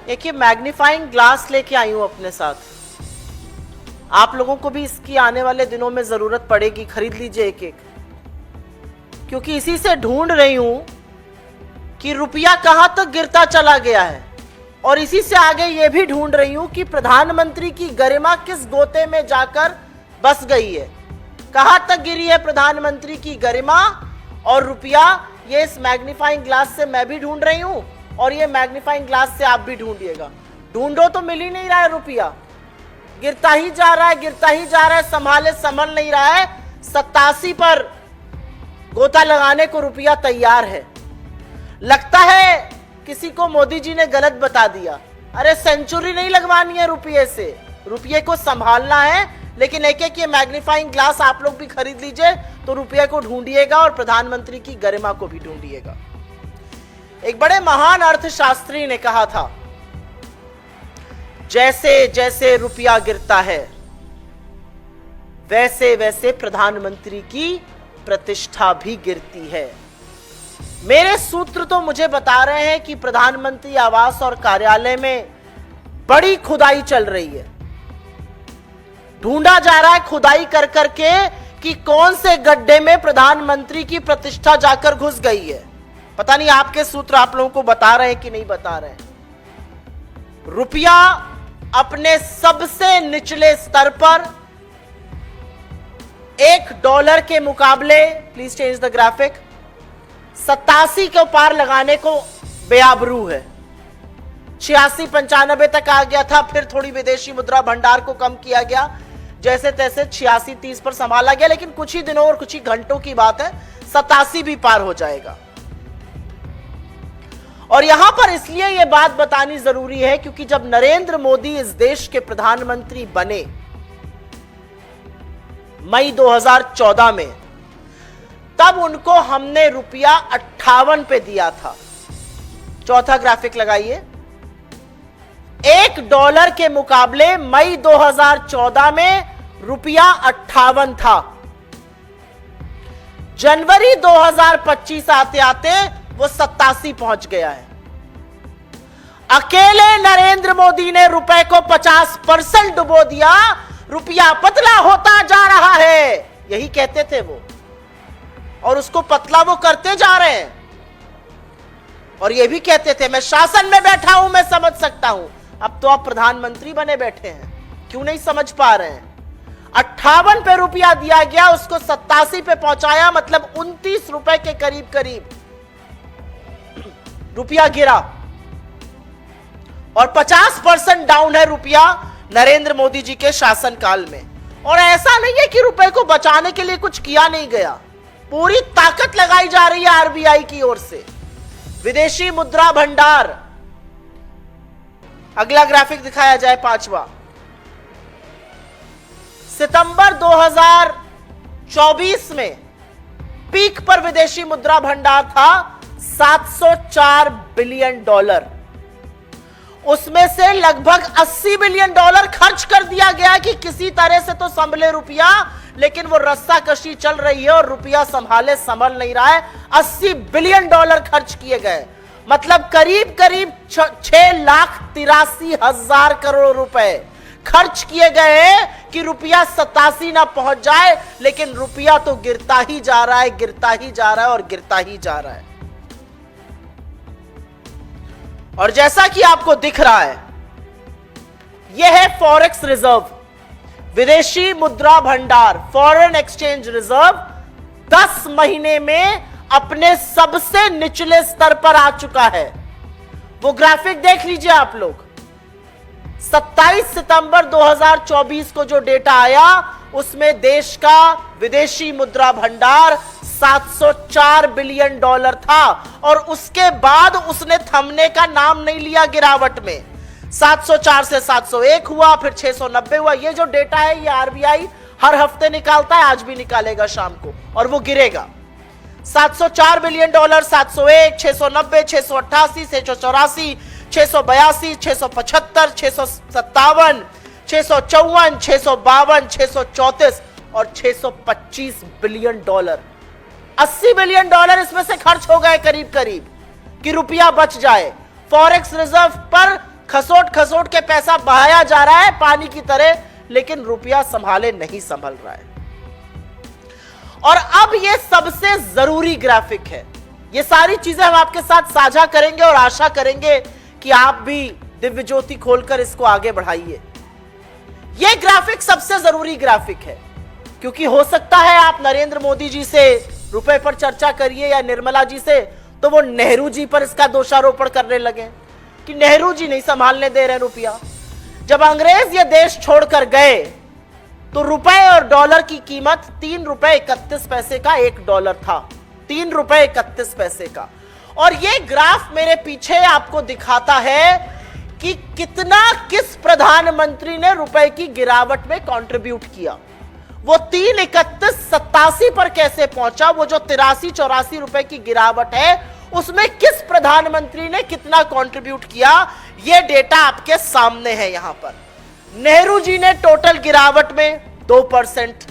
एक ये magnifying glass लेके आई हूं अपने साथ। आप लोगों को भी इसकी आने वाले दिनों में जरूरत पड़ेगी, खरीद लीजिए एक एक, क्योंकि इसी से ढूंढ रही हूं कि रुपया कहां तक गिरता चला गया है, और इसी से आगे यह भी ढूंढ रही हूं कि प्रधानमंत्री की गरिमा किस गोते में जाकर बस गई है। कहां तक गिरी है प्रधानमंत्री की गरिमा और रुपया, ये इस मैग्नीफाइंग ग्लास से मैं भी ढूंढ रही हूं, और ये मैग्नीफाइंग ग्लास से आप भी ढूंढिएगा। ढूंढो तो मिल ही नहीं रहा है, रुपया गिरता ही जा रहा है, गिरता ही जा रहा है, संभाले संभल नहीं रहा है। 87 पर गोता लगाने को रुपया तैयार है। लगता है किसी को मोदी जी ने गलत बता दिया। अरे सेंचुरी नहीं लगवानी है रुपये से, रुपये को संभालना है। लेकिन एक एक ये मैग्नीफाइंग ग्लास आप लोग भी खरीद लीजिए तो रुपये को ढूंढिएगा और प्रधानमंत्री की गरिमा को भी ढूंढिएगा। एक बड़े महान अर्थशास्त्री ने कहा था, जैसे जैसे रुपया गिरता है वैसे वैसे प्रधानमंत्री की प्रतिष्ठा भी गिरती है। मेरे सूत्र तो मुझे बता रहे हैं कि प्रधानमंत्री आवास और कार्यालय में बड़ी खुदाई चल रही है। ढूंढा जा रहा है खुदाई कर करके कि कौन से गड्ढे में प्रधानमंत्री की प्रतिष्ठा जाकर घुस गई है। पता नहीं आपके सूत्र आप लोगों को बता रहे हैं कि नहीं बता रहे हैं। रुपया अपने सबसे निचले स्तर पर $1 के मुकाबले, प्लीज चेंज द ग्राफिक, 87 के पार लगाने को बेआबरू है। 86-95 तक आ गया था, फिर थोड़ी विदेशी मुद्रा भंडार को कम किया गया, जैसे तैसे 86-30 पर संभाला गया। लेकिन कुछ ही दिनों और कुछ ही घंटों की बात है, 87 भी पार हो जाएगा। और यहां पर इसलिए यह बात बतानी जरूरी है क्योंकि जब नरेंद्र मोदी इस देश के प्रधानमंत्री बने मई 2014 में, तब उनको हमने रुपया 58 पे दिया था। चौथा ग्राफिक लगाइए। $1 के मुकाबले मई 2014 में रुपया 58 था। जनवरी 2025 आते आते वो 87 पहुंच गया है। अकेले नरेंद्र मोदी ने रुपए को 50% डुबो दिया, रुपया पतला होता जा रहा है, यही कहते थे वो, और उसको पतला वो करते जा रहे हैं। और ये भी कहते थे मैं शासन में बैठा हूं, मैं समझ सकता हूं। अब तो आप प्रधानमंत्री बने बैठे हैं, क्यों नहीं समझ पा रहे हैं। 58 पे रुपया दिया गया, उसको 87 पे पहुंचाया, मतलब 29 रुपए के करीब करीब रुपया गिरा, और 50% डाउन है रुपया नरेंद्र मोदी जी के शासनकाल में। और ऐसा नहीं है कि रुपए को बचाने के लिए कुछ किया नहीं गया, पूरी ताकत लगाई जा रही है आरबीआई की ओर से। विदेशी मुद्रा भंडार, अगला ग्राफिक दिखाया जाए, 5वां। सितंबर 2024 में पीक पर विदेशी मुद्रा भंडार था $704 बिलियन। उसमें से लगभग $80 बिलियन खर्च कर दिया गया कि किसी तरह से तो संभले रुपया, लेकिन वो रस्साकशी चल रही है और रुपया संभाले संभल नहीं रहा है। $80 बिलियन खर्च किए गए, मतलब करीब करीब 6,83,000 करोड़ रुपए खर्च किए गए कि रुपया 87 ना पहुंच जाए। लेकिन रुपया तो गिरता ही जा रहा है, गिरता ही जा रहा है और गिरता ही जा रहा है। और जैसा कि आपको दिख रहा है, यह है फॉरेक्स रिजर्व, विदेशी मुद्रा भंडार, फॉरेन एक्सचेंज रिजर्व 10 महीने में अपने सबसे निचले स्तर पर आ चुका है। वो ग्राफिक देख लीजिए आप लोग। 27 सितंबर 2024 को जो डेटा आया, उसमें देश का विदेशी मुद्रा भंडार $704 बिलियन था, और उसके बाद उसने थमने का नाम नहीं लिया गिरावट में। 704 से 701 हुआ, फिर 690 हुआ। ये जो डेटा है ये आरबीआई हर हफ्ते निकालता है, आज भी निकालेगा शाम को, और वो गिरेगा। $704 बिलियन, 701, 690, 688, 684, 682, 675, 657, 654, 652, 634 और $625 बिलियन। $80 बिलियन इसमें से खर्च हो गए करीब करीब कि रुपया बच जाए। फॉरेक्स रिजर्व पर खसोट खसोट के पैसा बहाया जा रहा है पानी की तरह, लेकिन रुपया संभाले नहीं संभल रहा है। और अब ये सबसे जरूरी ग्राफिक है, ये सारी चीजें हम आपके साथ साझा करेंगे और आशा करेंगे कि आप भी दिव्य ज्योति खोलकर इसको आगे बढ़ाइए। ये ग्राफिक सबसे जरूरी ग्राफिक है, क्योंकि हो सकता है आप नरेंद्र मोदी जी से रुपए पर चर्चा करिए या निर्मला जी से, तो वो नेहरू जी पर इसका दोषारोपण करने लगे कि नेहरू जी नहीं संभालने दे रहे रुपया। जब अंग्रेज ये देश छोड़कर गए तो रुपए और डॉलर की कीमत 3 रुपए 31 पैसे का $1 था, 3 रुपए 31 पैसे का। और ये ग्राफ मेरे पीछे आपको दिखाता है कि कितना किस प्रधानमंत्री ने रुपए की गिरावट में कंट्रीब्यूट किया। वो 3.3187 पर कैसे पहुंचा, वो जो 83-84 रुपए की गिरावट है उसमें किस प्रधानमंत्री ने कितना कंट्रीब्यूट किया, ये डेटा आपके सामने है। यहां पर नेहरू जी ने टोटल गिरावट में 2%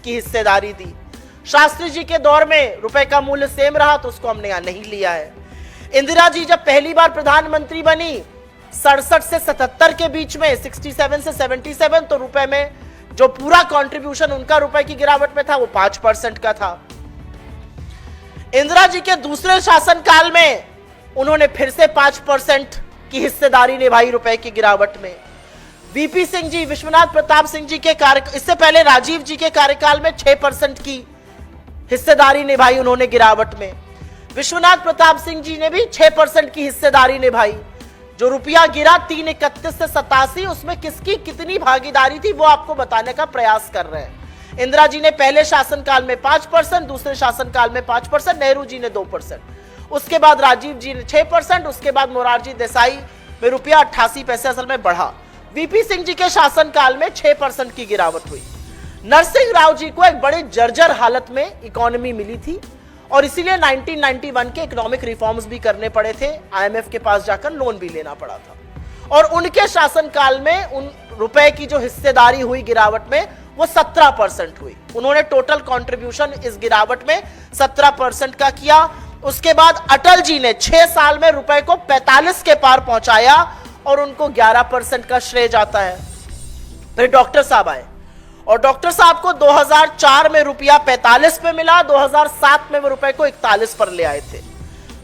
की हिस्सेदारी दी। शास्त्री जी के दौर में रुपए का मूल्य सेम रहा तो उसको हमने यहां नहीं लिया है। इंदिरा जी जब पहली बार प्रधानमंत्री बनी 67 से 77 के बीच में, 67 से 77, तो रुपए में जो पूरा कंट्रीब्यूशन उनका रुपए की गिरावट में था वो 5% का था। इंदिरा जी के दूसरे शासनकाल में उन्होंने फिर से 5% की हिस्सेदारी निभाई रुपए की गिरावट में। वीपी सिंह जी, विश्वनाथ प्रताप सिंह जी के इससे पहले राजीव जी के कार्यकाल में 6% की हिस्सेदारी निभाई उन्होंने गिरावट में। विश्वनाथ प्रताप सिंह जी ने भी 6% की हिस्सेदारी निभाई। जो रुपया गिरा 3.31 से 87, उसमें किसकी कितनी भागीदारी थी वो आपको बताने का प्रयास कर रहे हैं। इंदिरा जी ने पहले शासनकाल में 5%, दूसरे शासनकाल में 5%, नेहरू जी ने 2%, उसके बाद राजीव जी ने 6%, उसके बाद मोरारजी देसाई में रुपया 88 पैसे असल में बढ़ा। वीपी सिंह जी के शासनकाल में 6% की गिरावट हुई। नरसिंह राव जी को एक बड़े जर्जर हालत में इकोनॉमी मिली थी और इसीलिए 1991 के इकोनॉमिक रिफॉर्म्स भी करने पड़े थे, आईएमएफ के पास जाकर लोन भी लेना पड़ा था। और उनके शासनकाल में उन रुपए की जो हिस्सेदारी हुई गिरावट में वो 17% हुई। उन्होंने टोटल कंट्रीब्यूशन इस गिरावट में 17% का किया। उसके बाद अटल जी ने 6 साल में रुपए को 45 के पार पहुंचाया और उनको 11% का श्रेय जाता है। फिर डॉक्टर साहब आए और डॉक्टर साहब को 2004 में रुपया 45 पे मिला, 2007 में वो रुपए को 41 पर ले आए थे।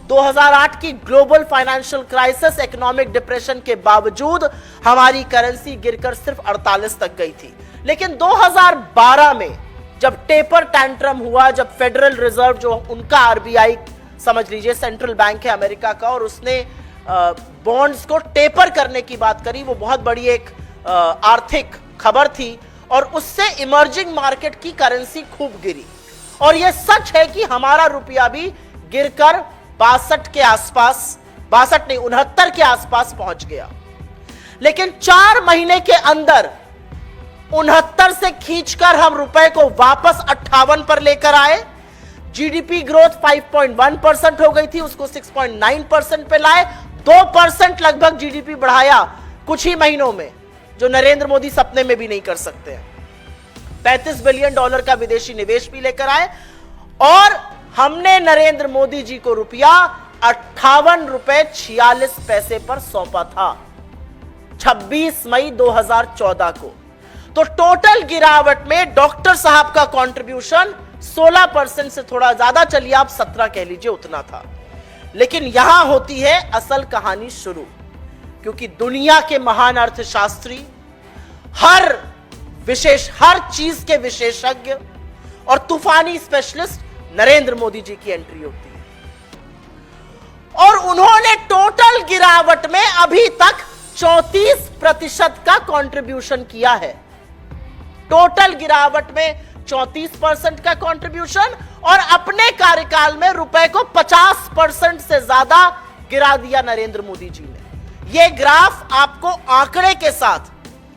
2008 की global financial crisis, economic depression के बावजूद हमारी करेंसी गिरकर सिर्फ 48 तक गई थी। लेकिन 2012 में जब टेपर टैंट्रम हुआ, जब फेडरल रिजर्व जो उनका आरबीआई समझ लीजिए सेंट्रल बैंक है अमेरिका का, और उसने बॉन्ड्स को टेपर करने की बात करी, वो बहुत बड़ी एक आर्थिक खबर थी और उससे इमर्जिंग मार्केट की करेंसी खूब गिरी। और यह सच है कि हमारा रुपया भी गिरकर 62 के आसपास, 62 नहीं 69 के आसपास पहुंच गया। लेकिन 4 महीने के अंदर 69 से खींचकर हम रुपए को वापस 58 पर लेकर आए। जीडीपी ग्रोथ 5.1% हो गई थी, उसको 6.9% पे लाए। 2% लगभग जीडीपी बढ़ाया कुछ ही महीनों में, जो नरेंद्र मोदी सपने में भी नहीं कर सकते हैं। $35 बिलियन का विदेशी निवेश भी लेकर आए और हमने नरेंद्र मोदी जी को रुपया 58 रुपए 46 पैसे पर सौंपा था 26 मई 2014 को। तो टोटल गिरावट में डॉक्टर साहब का कंट्रीब्यूशन 16% से थोड़ा ज्यादा, चलिए आप 17 कह लीजिए, उतना था। लेकिन यहां होती है असल कहानी शुरू, क्योंकि दुनिया के महान अर्थशास्त्री, हर चीज के विशेषज्ञ और तूफानी स्पेशलिस्ट नरेंद्र मोदी जी की एंट्री होती है। और उन्होंने टोटल गिरावट में अभी तक 34% का कंट्रीब्यूशन किया है। टोटल गिरावट में 34% का कंट्रीब्यूशन, और अपने कार्यकाल में रुपए को 50% से ज्यादा गिरा दिया नरेंद्र मोदी जी ने। यह ग्राफ आपको आंकड़े के साथ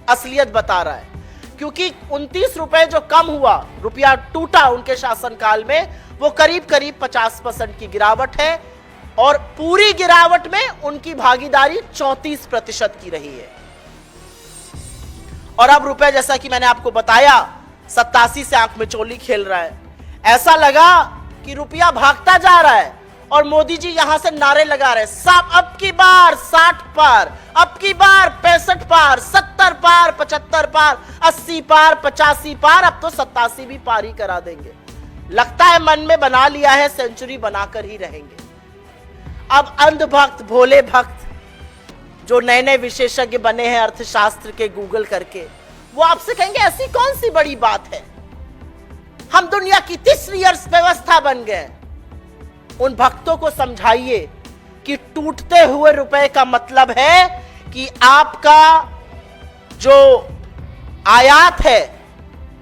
असलियत बता रहा है, क्योंकि 29 रुपए जो कम हुआ, रुपया टूटा उनके शासनकाल में, वो करीब करीब 50% की गिरावट है। और पूरी गिरावट में उनकी भागीदारी 34% की रही है। और अब रुपए, जैसा कि मैंने आपको बताया, 87 से आंख में चोली खेल रहा है। ऐसा लगा कि रुपया भागता जा रहा है और मोदी जी यहां से नारे लगा रहे, सब अब की बार 60 पार, अब की बार 65 पार, 70 पार, 75 पार, 80 पार, 85 पार, अब तो 87 भी पार ही करा देंगे। लगता है मन में बना लिया है सेंचुरी बनाकर ही रहेंगे। अब अंधभक्त, भोले भक्त जो नए नए विशेषज्ञ बने हैं अर्थशास्त्र के गूगल करके, वो आपसे कहेंगे ऐसी कौन सी बड़ी बात है, हम दुनिया की तीसरी अर्थव्यवस्था बन गए। उन भक्तों को समझाइए कि टूटते हुए रुपए का मतलब है कि आपका जो आयात है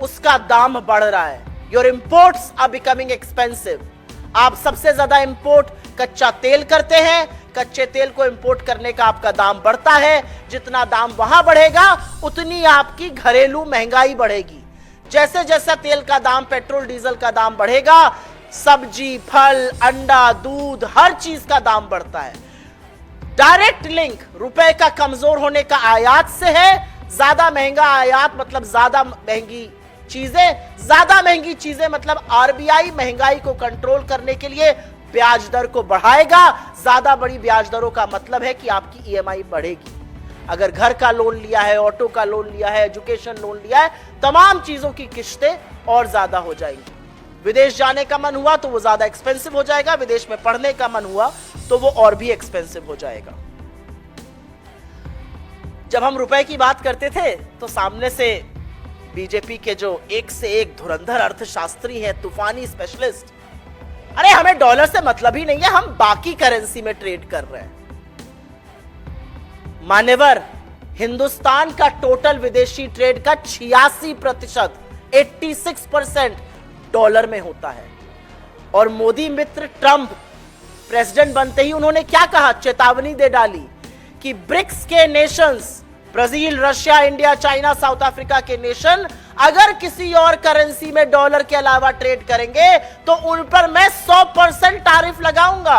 उसका दाम बढ़ रहा है। Your imports are becoming expensive. आप सबसे ज्यादा इंपोर्ट कच्चा तेल करते हैं, कच्चे तेल को इंपोर्ट करने का आपका दाम बढ़ता है। जितना दाम वहां बढ़ेगा उतनी आपकी घरेलू महंगाई बढ़ेगी। जैसे जैसा तेल का दाम, पेट्रोल डीजल का दाम बढ़ेगा, सब्जी, फल, अंडा, दूध, हर चीज का दाम बढ़ता है। डायरेक्ट लिंक रुपए का कमजोर होने का आयात से है। ज्यादा महंगा आयात मतलब ज्यादा महंगी चीजें, ज्यादा महंगी चीजें मतलब आरबीआई महंगाई को कंट्रोल करने के लिए ब्याज दर को बढ़ाएगा। ज्यादा बड़ी ब्याज दरों का मतलब है कि आपकी ईएमआई बढ़ेगी। अगर घर का लोन लिया है, ऑटो का लोन लिया है, एजुकेशन लोन लिया है, तमाम चीजों की किस्तें और ज्यादा हो जाएंगी। विदेश जाने का मन हुआ तो वो ज्यादा एक्सपेंसिव हो जाएगा, विदेश में पढ़ने का मन हुआ तो वो और भी एक्सपेंसिव हो जाएगा। जब हम रुपए की बात करते थे तो सामने से बीजेपी के जो एक से एक धुरंधर अर्थशास्त्री हैं, तूफानी स्पेशलिस्ट, अरे हमें डॉलर से मतलब ही नहीं है, हम बाकी करेंसी में ट्रेड कर रहे हैं। मान्यवर, हिंदुस्तान का टोटल विदेशी ट्रेड का 86%, 86% डॉलर में होता है। और मोदी मित्र ट्रंप प्रेसिडेंट बनते ही उन्होंने क्या कहा, चेतावनी दे डाली कि ब्रिक्स के Nations, Brazil, Russia, India, China, south Africa के नेशन अगर किसी और करेंसी में डॉलर के अलावा ट्रेड करेंगे तो उन पर मैं 100% टैरिफ लगाऊंगा।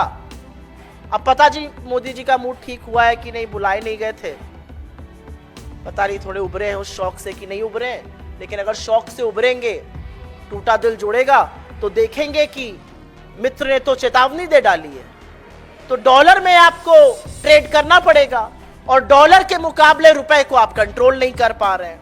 अब पता जी मोदी जी का मूड ठीक हुआ है कि नहीं, बुलाए नहीं गए थे, पता नहीं थोड़े उभरे हैं उस शौक से कि नहीं उभरे हैं। लेकिन अगर शौक से उभरेंगे, टूटा दिल जुड़ेगा तो देखेंगे कि मित्र ने तो चेतावनी दे डाली है, तो डॉलर में आपको ट्रेड करना पड़ेगा। और डॉलर के मुकाबले रुपए को आप कंट्रोल नहीं कर पा रहे हैं।